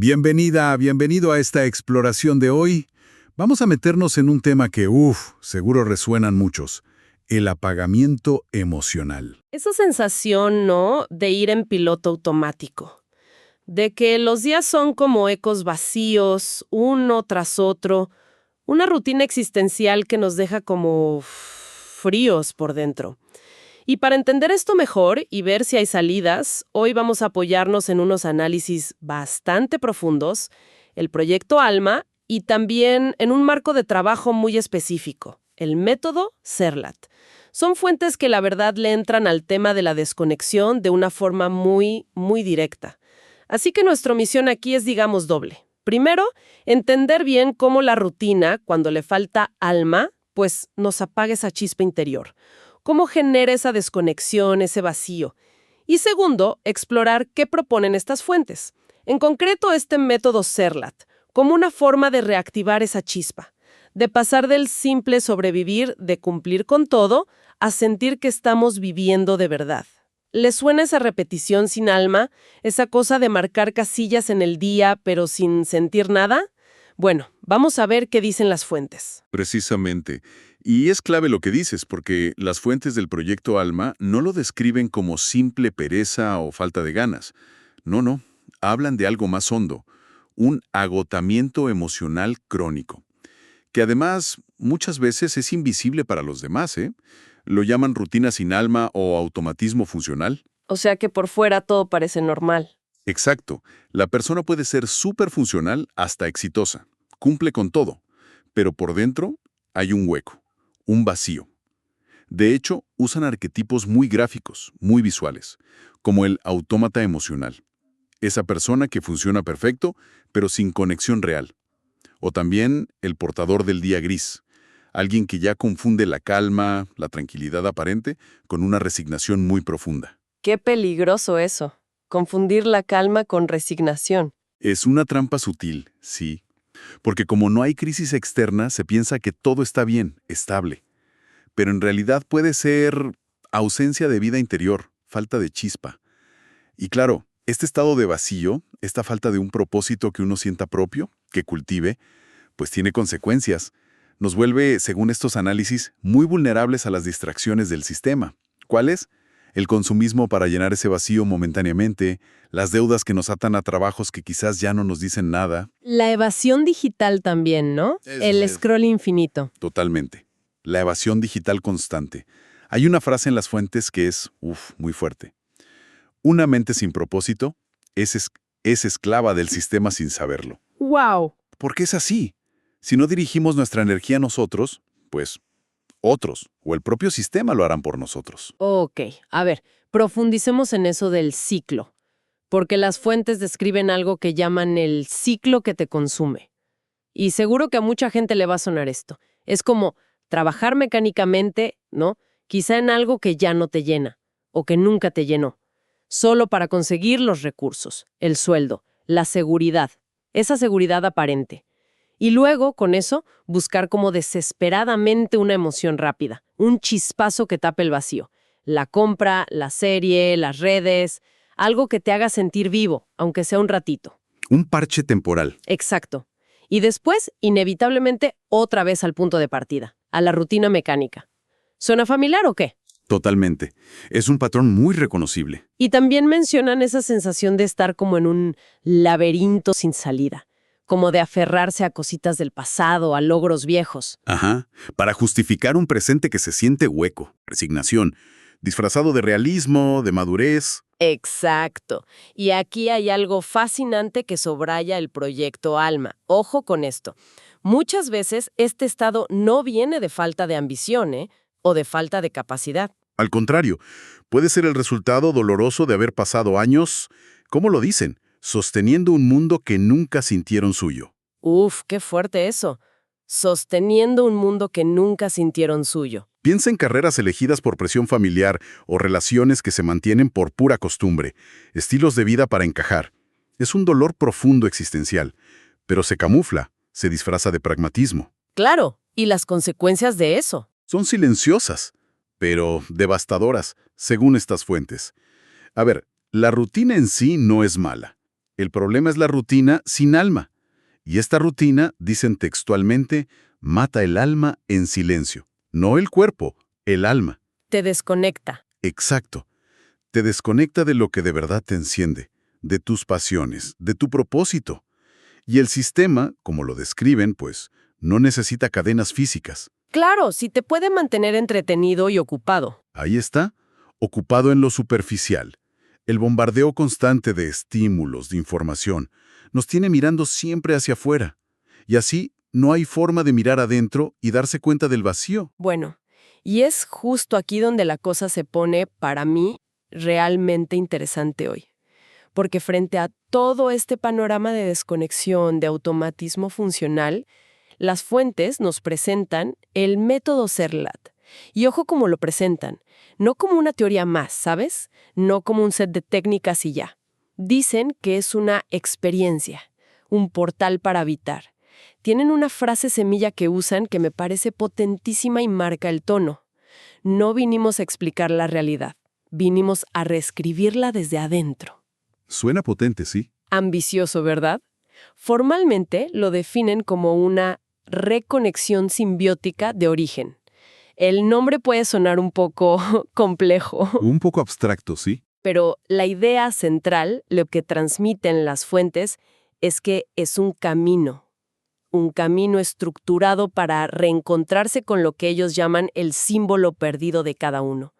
Bienvenido a esta exploración de hoy. Vamos a meternos en un tema que, seguro resuenan muchos, el apagamiento emocional. Esa sensación, ¿no?, de ir en piloto automático, de que los días son como ecos vacíos, uno tras otro, una rutina existencial que nos deja como fríos por dentro. Y para entender esto mejor y ver si hay salidas, hoy vamos a apoyarnos en unos análisis bastante profundos, el proyecto ALMA y también en un marco de trabajo muy específico, el método CERLAT. Son fuentes que la verdad le entran al tema de la desconexión de una forma muy, muy directa. Así que nuestra misión aquí es, digamos, doble. Primero, entender bien cómo la rutina, cuando le falta alma, pues nos apaga esa chispa interior. Cómo genera esa desconexión, ese vacío. Y segundo, explorar qué proponen estas fuentes. En concreto, este método CERLAT, como una forma de reactivar esa chispa, de pasar del simple sobrevivir, de cumplir con todo, a sentir que estamos viviendo de verdad. ¿Les suena esa repetición sin alma? ¿Esa cosa de marcar casillas en el día, pero sin sentir nada? Bueno, vamos a ver qué dicen las fuentes. Precisamente. Y es clave lo que dices, porque las fuentes del proyecto ALMA no lo describen como simple pereza o falta de ganas. No. Hablan de algo más hondo, un agotamiento emocional crónico, que además muchas veces es invisible para los demás, ¿eh? Lo llaman rutina sin alma o automatismo funcional. O sea que por fuera todo parece normal. Exacto. La persona puede ser súper funcional hasta exitosa. Cumple con todo. Pero por dentro hay un hueco, un vacío. De hecho, usan arquetipos muy gráficos, muy visuales, como el autómata emocional. Esa persona que funciona perfecto, pero sin conexión real. O también el portador del día gris. Alguien que ya confunde la calma, la tranquilidad aparente, con una resignación muy profunda. Qué peligroso eso, confundir la calma con resignación. Es una trampa sutil, sí. Porque como no hay crisis externa, se piensa que todo está bien, estable. Pero en realidad puede ser ausencia de vida interior, falta de chispa. Y claro, este estado de vacío, esta falta de un propósito que uno sienta propio, que cultive, pues tiene consecuencias. Nos vuelve, según estos análisis, muy vulnerables a las distracciones del sistema. ¿Cuáles? El consumismo para llenar ese vacío momentáneamente, las deudas que nos atan a trabajos que quizás ya no nos dicen nada. La evasión digital también, ¿no? El scroll infinito. Totalmente. La evasión digital constante. Hay una frase en las fuentes que es, muy fuerte. Una mente sin propósito es esclava del sistema sin saberlo. ¡Wow! ¿Por qué es así? Si no dirigimos nuestra energía nosotros, pues otros o el propio sistema lo harán por nosotros. Ok, a ver, profundicemos en eso del ciclo, porque las fuentes describen algo que llaman el ciclo que te consume. Y seguro que a mucha gente le va a sonar esto. Es como trabajar mecánicamente, ¿no? Quizá en algo que ya no te llena, o que nunca te llenó, solo para conseguir los recursos, el sueldo, la seguridad, esa seguridad aparente. Y luego, con eso, buscar como desesperadamente una emoción rápida, un chispazo que tape el vacío. La compra, la serie, las redes, algo que te haga sentir vivo, aunque sea un ratito. Un parche temporal. Exacto. Y después, inevitablemente, otra vez al punto de partida, a la rutina mecánica. ¿Suena familiar o qué? Totalmente. Es un patrón muy reconocible. Y también mencionan esa sensación de estar como en un laberinto sin salida, como de aferrarse a cositas del pasado, a logros viejos. Ajá. Para justificar un presente que se siente hueco, resignación, disfrazado de realismo, de madurez. Exacto. Y aquí hay algo fascinante que subraya el proyecto ALMA. Ojo con esto. Muchas veces este estado no viene de falta de ambición, o de falta de capacidad. Al contrario, puede ser el resultado doloroso de haber pasado años, ¿cómo lo dicen? Sosteniendo un mundo que nunca sintieron suyo. Qué fuerte eso. Sosteniendo un mundo que nunca sintieron suyo. Piensa en carreras elegidas por presión familiar o relaciones que se mantienen por pura costumbre, estilos de vida para encajar. Es un dolor profundo existencial, pero se camufla, se disfraza de pragmatismo. Claro, y las consecuencias de eso. Son silenciosas, pero devastadoras, según estas fuentes. A ver, la rutina en sí no es mala. El problema es la rutina sin alma. Y esta rutina, dicen textualmente, mata el alma en silencio. No el cuerpo, el alma. Te desconecta. Exacto. Te desconecta de lo que de verdad te enciende, de tus pasiones, de tu propósito. Y el sistema, como lo describen, pues, no necesita cadenas físicas. Claro, si te puede mantener entretenido y ocupado. Ahí está, ocupado en lo superficial. El bombardeo constante de estímulos, de información, nos tiene mirando siempre hacia afuera. Y así no hay forma de mirar adentro y darse cuenta del vacío. Bueno, y es justo aquí donde la cosa se pone, para mí, realmente interesante hoy. Porque frente a todo este panorama de desconexión, de automatismo funcional, las fuentes nos presentan el método Serlat. Y ojo cómo lo presentan, no como una teoría más, ¿sabes? No como un set de técnicas y ya. Dicen que es una experiencia, un portal para habitar. Tienen una frase semilla que usan que me parece potentísima y marca el tono. No vinimos a explicar la realidad, vinimos a reescribirla desde adentro. Suena potente, sí. Ambicioso, ¿verdad? Formalmente lo definen como una reconexión simbiótica de origen. El nombre puede sonar un poco complejo, Un poco abstracto, sí. pero la idea central, lo que transmiten las fuentes, es que es un camino estructurado para reencontrarse con lo que ellos llaman el símbolo perdido de cada uno.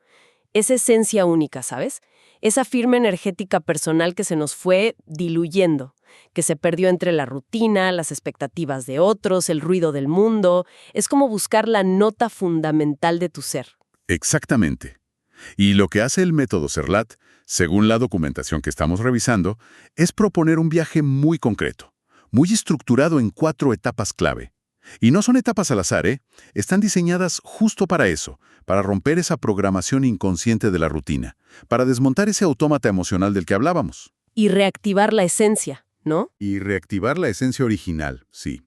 Esa esencia única, ¿sabes? Esa firma energética personal que se nos fue diluyendo, que se perdió entre la rutina, las expectativas de otros, el ruido del mundo. Es como buscar la nota fundamental de tu ser. Exactamente. Y lo que hace el método Serlat, según la documentación que estamos revisando, es proponer un viaje muy concreto, muy estructurado en 4 etapas clave. Y no son etapas al azar, ¿eh? Están diseñadas justo para eso, para romper esa programación inconsciente de la rutina, para desmontar ese autómata emocional del que hablábamos. Y reactivar la esencia, ¿no? Y reactivar la esencia original, sí.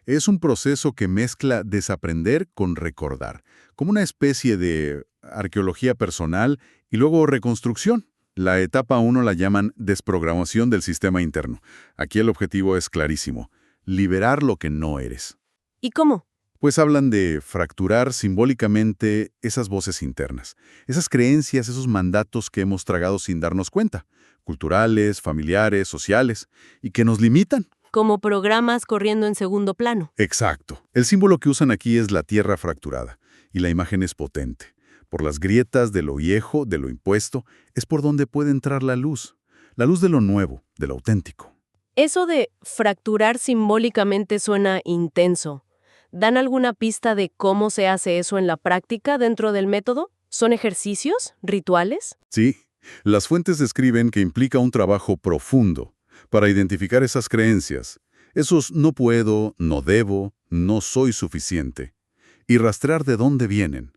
Es un proceso que mezcla desaprender con recordar, como una especie de arqueología personal y luego reconstrucción. La etapa 1 la llaman desprogramación del sistema interno. Aquí el objetivo es clarísimo, liberar lo que no eres. ¿Y cómo? Pues hablan de fracturar simbólicamente esas voces internas, esas creencias, esos mandatos que hemos tragado sin darnos cuenta, culturales, familiares, sociales, y que nos limitan. Como programas corriendo en segundo plano. Exacto. El símbolo que usan aquí es la tierra fracturada, y la imagen es potente. Por las grietas de lo viejo, de lo impuesto, es por donde puede entrar la luz de lo nuevo, de lo auténtico. Eso de fracturar simbólicamente suena intenso. ¿Dan alguna pista de cómo se hace eso en la práctica dentro del método? ¿Son ejercicios? ¿Rituales? Sí, las fuentes describen que implica un trabajo profundo para identificar esas creencias, esos no puedo, no debo, no soy suficiente, y rastrear de dónde vienen.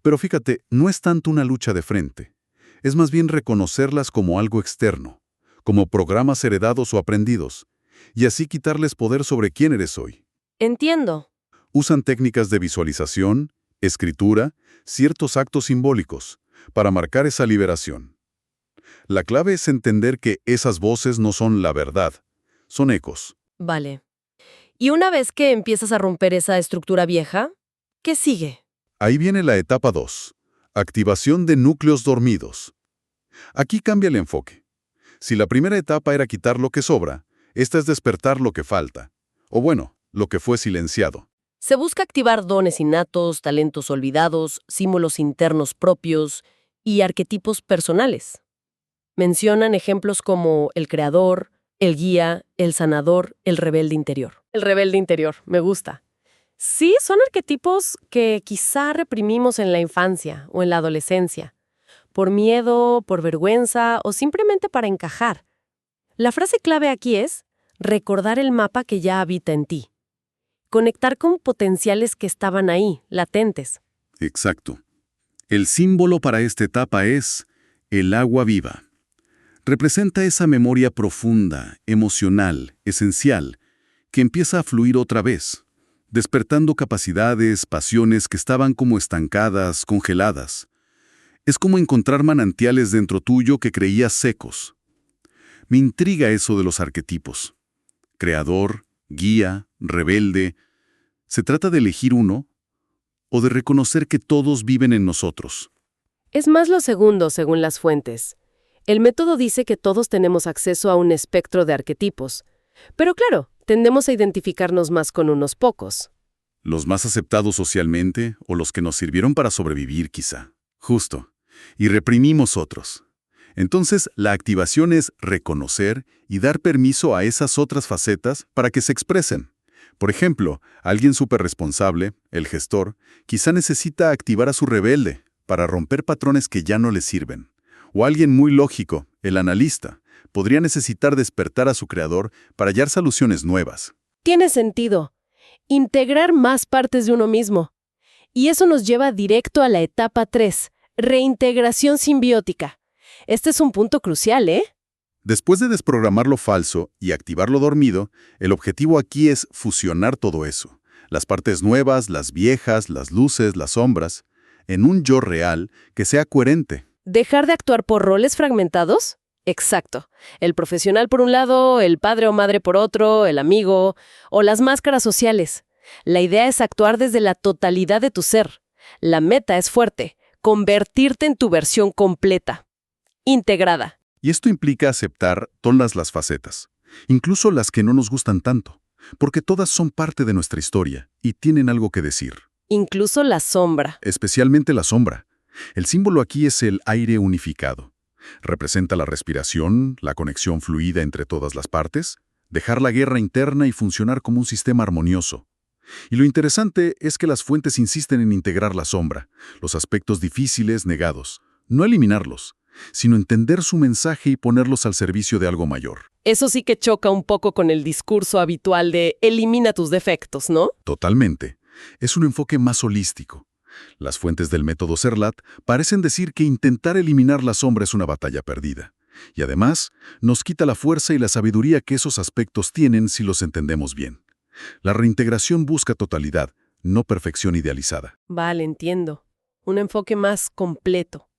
Pero fíjate, no es tanto una lucha de frente, es más bien reconocerlas como algo externo, como programas heredados o aprendidos, y así quitarles poder sobre quién eres hoy. Entiendo. Usan técnicas de visualización, escritura, ciertos actos simbólicos, para marcar esa liberación. La clave es entender que esas voces no son la verdad, son ecos. Vale. Y una vez que empiezas a romper esa estructura vieja, ¿qué sigue? Ahí viene la etapa 2, activación de núcleos dormidos. Aquí cambia el enfoque. Si la primera etapa era quitar lo que sobra, esta es despertar lo que falta, o bueno, lo que fue silenciado. Se busca activar dones innatos, talentos olvidados, símbolos internos propios y arquetipos personales. Mencionan ejemplos como el creador, el guía, el sanador, el rebelde interior. El rebelde interior, me gusta. Sí, son arquetipos que quizá reprimimos en la infancia o en la adolescencia, por miedo, por vergüenza o simplemente para encajar. La frase clave aquí es recordar el mapa que ya habita en ti. Conectar con potenciales que estaban ahí, latentes. Exacto. El símbolo para esta etapa es el agua viva. Representa esa memoria profunda, emocional, esencial, que empieza a fluir otra vez, despertando capacidades, pasiones que estaban como estancadas, congeladas. Es como encontrar manantiales dentro tuyo que creías secos. Me intriga eso de los arquetipos. Creador, guía, rebelde. ¿Se trata de elegir uno o de reconocer que todos viven en nosotros? Es más lo segundo, según las fuentes. El método dice que todos tenemos acceso a un espectro de arquetipos. Pero claro, tendemos a identificarnos más con unos pocos. Los más aceptados socialmente o los que nos sirvieron para sobrevivir, quizá. Justo. Y reprimimos otros. Entonces, la activación es reconocer y dar permiso a esas otras facetas para que se expresen. Por ejemplo, alguien súper responsable, el gestor, quizá necesita activar a su rebelde para romper patrones que ya no le sirven. O alguien muy lógico, el analista, podría necesitar despertar a su creador para hallar soluciones nuevas. Tiene sentido. Integrar más partes de uno mismo. Y eso nos lleva directo a la etapa 3, reintegración simbiótica. Este es un punto crucial, ¿eh? Después de desprogramar lo falso y activar lo dormido, el objetivo aquí es fusionar todo eso. Las partes nuevas, las viejas, las luces, las sombras, en un yo real que sea coherente. ¿Dejar de actuar por roles fragmentados? Exacto. El profesional por un lado, el padre o madre por otro, el amigo, o las máscaras sociales. La idea es actuar desde la totalidad de tu ser. La meta es fuerte, convertirte en tu versión completa, integrada. Y esto implica aceptar todas las facetas, incluso las que no nos gustan tanto, porque todas son parte de nuestra historia y tienen algo que decir. Incluso la sombra. Especialmente la sombra. El símbolo aquí es el aire unificado. Representa la respiración, la conexión fluida entre todas las partes, dejar la guerra interna y funcionar como un sistema armonioso. Y lo interesante es que las fuentes insisten en integrar la sombra, los aspectos difíciles negados, no eliminarlos, sino entender su mensaje y ponerlos al servicio de algo mayor. Eso sí que choca un poco con el discurso habitual de elimina tus defectos, ¿no? Totalmente. Es un enfoque más holístico. Las fuentes del método Serlat parecen decir que intentar eliminar la sombra es una batalla perdida. Y además, nos quita la fuerza y la sabiduría que esos aspectos tienen si los entendemos bien. La reintegración busca totalidad, no perfección idealizada. Vale, entiendo. Un enfoque más completo.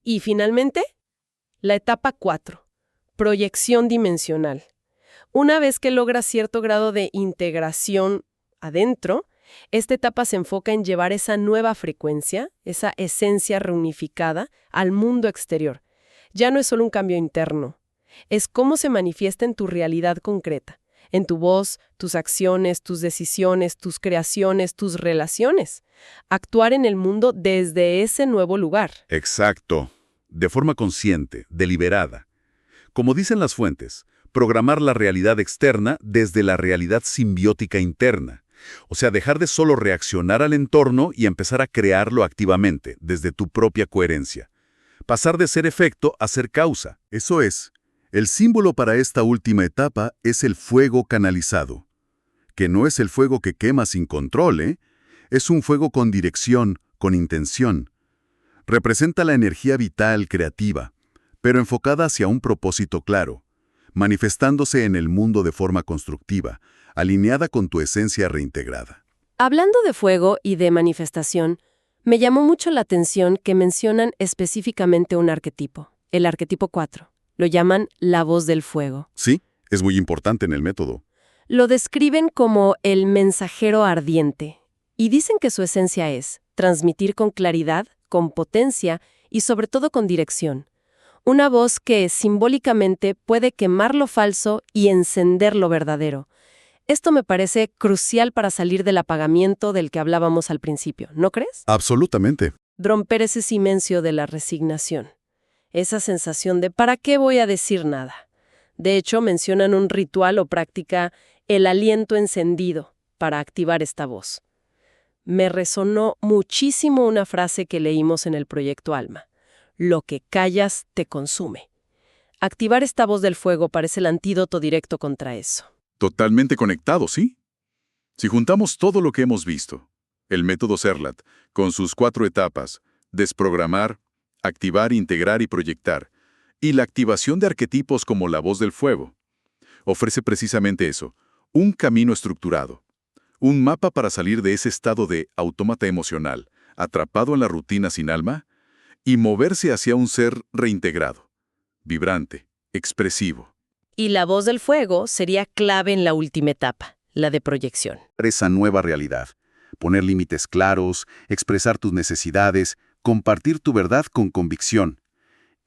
Y finalmente, la etapa 4. Proyección dimensional. Una vez que logras cierto grado de integración adentro, esta etapa se enfoca en llevar esa nueva frecuencia, esa esencia reunificada, al mundo exterior. Ya no es solo un cambio interno, es cómo se manifiesta en tu realidad concreta, en tu voz, tus acciones, tus decisiones, tus creaciones, tus relaciones. Actuar en el mundo desde ese nuevo lugar. Exacto. De forma consciente, deliberada. Como dicen las fuentes, programar la realidad externa desde la realidad simbiótica interna. O sea, dejar de solo reaccionar al entorno y empezar a crearlo activamente, desde tu propia coherencia. Pasar de ser efecto a ser causa. Eso es. El símbolo para esta última etapa es el fuego canalizado. Que no es el fuego que quema sin control, ¿eh? Es un fuego con dirección, con intención. Representa la energía vital, creativa, pero enfocada hacia un propósito claro, manifestándose en el mundo de forma constructiva, alineada con tu esencia reintegrada. Hablando de fuego y de manifestación, me llamó mucho la atención que mencionan específicamente un arquetipo, el arquetipo 4. Lo llaman la voz del fuego. Sí, es muy importante en el método. Lo describen como el mensajero ardiente y dicen que su esencia es transmitir con claridad, con potencia y sobre todo con dirección. Una voz que simbólicamente puede quemar lo falso y encender lo verdadero. Esto me parece crucial para salir del apagamiento del que hablábamos al principio, ¿no crees? Absolutamente. Romper ese silencio de la resignación. Esa sensación de ¿para qué voy a decir nada? De hecho, mencionan un ritual o práctica, el aliento encendido, para activar esta voz. Me resonó muchísimo una frase que leímos en el proyecto Alma. Lo que callas te consume. Activar esta voz del fuego parece el antídoto directo contra eso. Totalmente conectado, ¿sí? Si juntamos todo lo que hemos visto, el método Serlat, con sus 4 etapas, desprogramar, activar, integrar y proyectar, y la activación de arquetipos como la voz del fuego, ofrece precisamente eso, un camino estructurado, un mapa para salir de ese estado de autómata emocional, atrapado en la rutina sin alma, y moverse hacia un ser reintegrado, vibrante, expresivo, Y la voz del fuego sería clave en la última etapa, la de proyección. Esa nueva realidad. Poner límites claros, expresar tus necesidades, compartir tu verdad con convicción.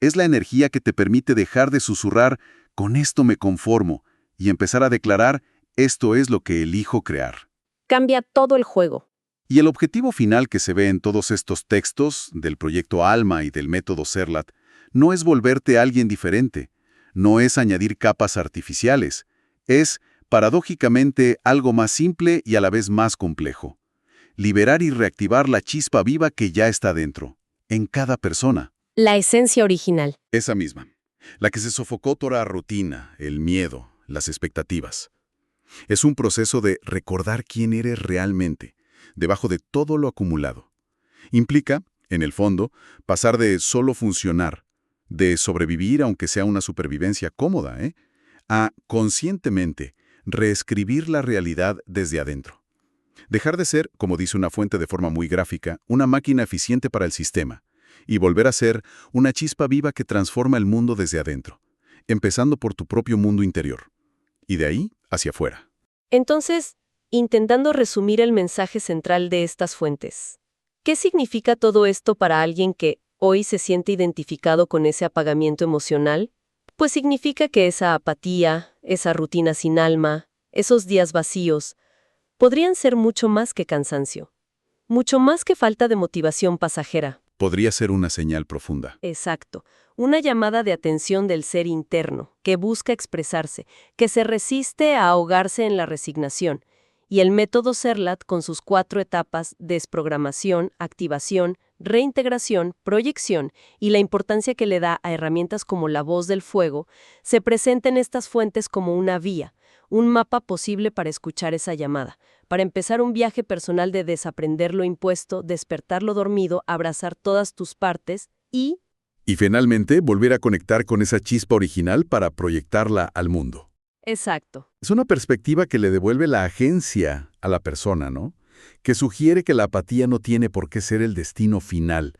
Es la energía que te permite dejar de susurrar, con esto me conformo, y empezar a declarar, esto es lo que elijo crear. Cambia todo el juego. Y el objetivo final que se ve en todos estos textos, del proyecto Alma y del método Serlat, no es volverte alguien diferente, no es añadir capas artificiales, es, paradójicamente, algo más simple y a la vez más complejo. Liberar y reactivar la chispa viva que ya está dentro, en cada persona. La esencia original. Esa misma, la que se sofocó toda la rutina, el miedo, las expectativas. Es un proceso de recordar quién eres realmente, debajo de todo lo acumulado. Implica, en el fondo, pasar de solo funcionar, de sobrevivir aunque sea una supervivencia cómoda, a, conscientemente, reescribir la realidad desde adentro. Dejar de ser, como dice una fuente de forma muy gráfica, una máquina eficiente para el sistema, y volver a ser una chispa viva que transforma el mundo desde adentro, empezando por tu propio mundo interior, y de ahí hacia afuera. Entonces, intentando resumir el mensaje central de estas fuentes, ¿qué significa todo esto para alguien que hoy se siente identificado con ese apagamiento emocional? Pues significa que esa apatía, esa rutina sin alma, esos días vacíos, podrían ser mucho más que cansancio, mucho más que falta de motivación pasajera. Podría ser una señal profunda. Exacto, una llamada de atención del ser interno, que busca expresarse, que se resiste a ahogarse en la resignación, y el método Serlat con sus 4 etapas: desprogramación, activación, reintegración, proyección, y la importancia que le da a herramientas como la voz del fuego, se presenta en estas fuentes como una vía, un mapa posible para escuchar esa llamada, para empezar un viaje personal de desaprender lo impuesto, despertar lo dormido, abrazar todas tus partes y finalmente, volver a conectar con esa chispa original para proyectarla al mundo. exacto. Es una perspectiva que le devuelve la agencia a la persona, ¿no? Que sugiere que la apatía no tiene por qué ser el destino final.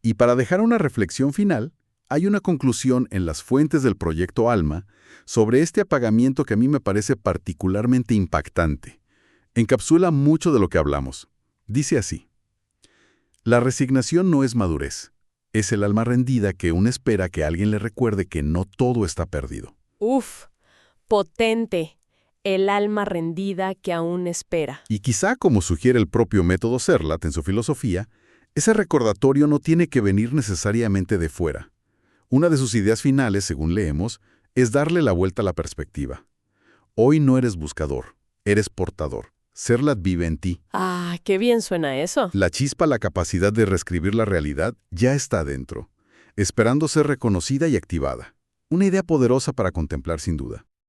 Y para dejar una reflexión final, hay una conclusión en las fuentes del proyecto Alma sobre este apagamiento que a mí me parece particularmente impactante. Encapsula mucho de lo que hablamos. Dice así: la resignación no es madurez. Es el alma rendida que aún espera que alguien le recuerde que no todo está perdido. Uf, potente. El alma rendida que aún espera. Y quizá, como sugiere el propio método Serlat en su filosofía, ese recordatorio no tiene que venir necesariamente de fuera. Una de sus ideas finales, según leemos, es darle la vuelta a la perspectiva. Hoy no eres buscador, eres portador. Serlat vive en ti. Ah, qué bien suena eso. La chispa, la capacidad de reescribir la realidad, ya está dentro, esperando ser reconocida y activada. Una idea poderosa para contemplar sin duda.